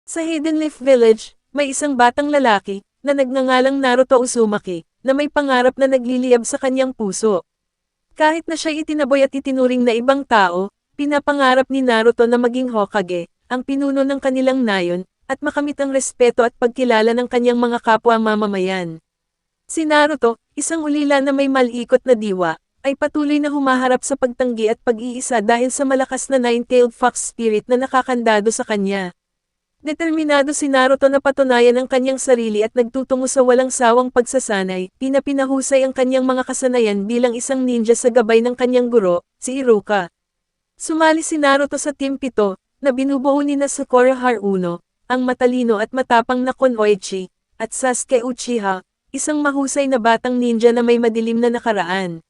Sa Hidden Leaf Village, may isang batang lalaki, na nagngangalang Naruto Uzumaki, na may pangarap na nagliliyab sa kanyang puso. Kahit na siya itinaboy at itinuring na ibang tao, pinapangarap ni Naruto na maging Hokage, ang pinuno ng kanilang nayon, at makamit ang respeto at pagkilala ng kanyang mga kapwa mamamayan. Si Naruto, isang ulila na may malikot na diwa, ay patuloy na humaharap sa pagtanggi at pag-iisa dahil sa malakas na nine-tailed fox spirit na nakakandado sa kanya. Determinado si Naruto na patunayan ang kanyang sarili at nagtutungo sa walang sawang pagsasanay, pinapinahusay ang kanyang mga kasanayan bilang isang ninja sa gabay ng kanyang guro, si Iruka. Sumali si Naruto sa Team 7, na binubuo ni Sakura Haruno, ang matalino at matapang na Kunoichi, at Sasuke Uchiha, isang mahusay na batang ninja na may madilim na nakaraan.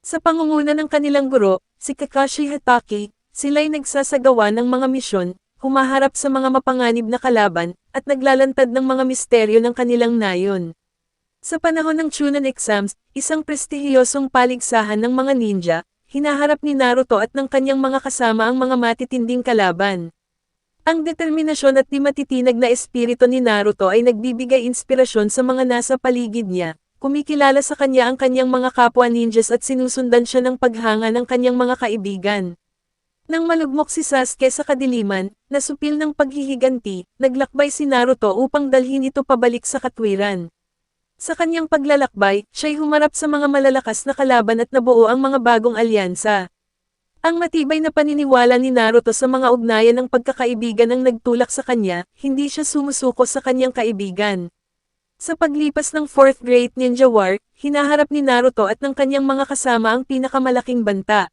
Sa pangunguna ng kanilang guro, si Kakashi Hatake, sila'y nagsasagawa ng mga misyon, humaharap sa mga mapanganib na kalaban, at naglalantad ng mga misteryo ng kanilang nayon. Sa panahon ng Chunin exams, isang prestihiyosong paligsahan ng mga ninja, hinaharap ni Naruto at ng kanyang mga kasama ang mga matitinding kalaban. Ang determinasyon at di matitinag na espiritu ni Naruto ay nagbibigay inspirasyon sa mga nasa paligid niya. Kumikilala sa kanya ang kanyang mga kapwa ninjas at sinusundan siya ng paghanga ng kanyang mga kaibigan. Nang malugmok si Sasuke sa kadiliman, na supil ng paghihiganti, naglakbay si Naruto upang dalhin ito pabalik sa katwiran. Sa kanyang paglalakbay, siya'y humarap sa mga malalakas na kalaban at nabuo ang mga bagong alyansa. Ang matibay na paniniwala ni Naruto sa mga ugnayan ng pagkakaibigan ang nagtulak sa kanya, hindi siya sumusuko sa kanyang kaibigan. Sa paglipas ng 4th Great Ninja War, hinaharap ni Naruto at ng kanyang mga kasama ang pinakamalaking banta.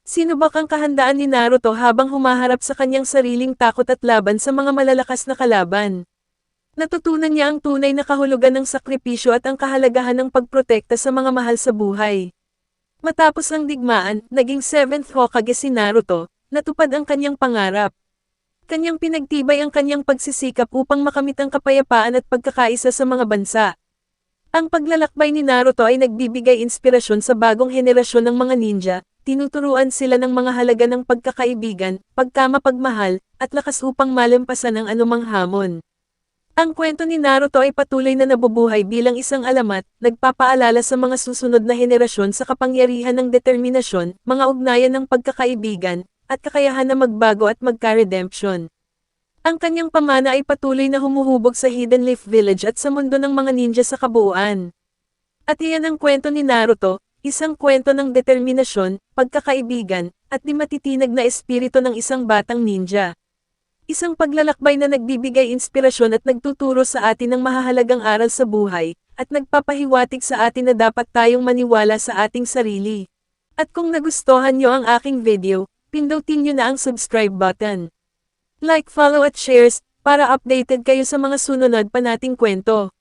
Sinubak ang kahandaan ni Naruto habang humaharap sa kanyang sariling takot at laban sa mga malalakas na kalaban. Natutunan niya ang tunay na kahulugan ng sakripisyo at ang kahalagahan ng pagprotekta sa mga mahal sa buhay. Matapos ang digmaan, naging 7th Hokage si Naruto, natupad ang kanyang pangarap. Kanyang pinagtibay ang kanyang pagsisikap upang makamit ang kapayapaan at pagkakaisa sa mga bansa. Ang paglalakbay ni Naruto ay nagbibigay inspirasyon sa bagong henerasyon ng mga ninja, tinuturuan sila ng mga halaga ng pagkakaibigan, pagkamapagmahal, at lakas upang malampasan ang anumang hamon. Ang kwento ni Naruto ay patuloy na nabubuhay bilang isang alamat, nagpapaalala sa mga susunod na henerasyon sa kapangyarihan ng determinasyon, mga ugnayan ng pagkakaibigan, at kakayahan na magbago at magka-redemption. Ang kanyang pamana ay patuloy na humuhubog sa Hidden Leaf Village at sa mundo ng mga ninja sa kabuuan. At iyan ang kwento ni Naruto, isang kwento ng determinasyon, pagkakaibigan, at di matitinag na espiritu ng isang batang ninja. Isang paglalakbay na nagbibigay inspirasyon at nagtuturo sa atin ng mahahalagang aral sa buhay, at nagpapahiwatig sa atin na dapat tayong maniwala sa ating sarili. At kung nagustuhan nyo ang aking video, pindutin nyo na ang subscribe button. Like, follow at shares, para updated kayo sa mga sunod pa nating kwento.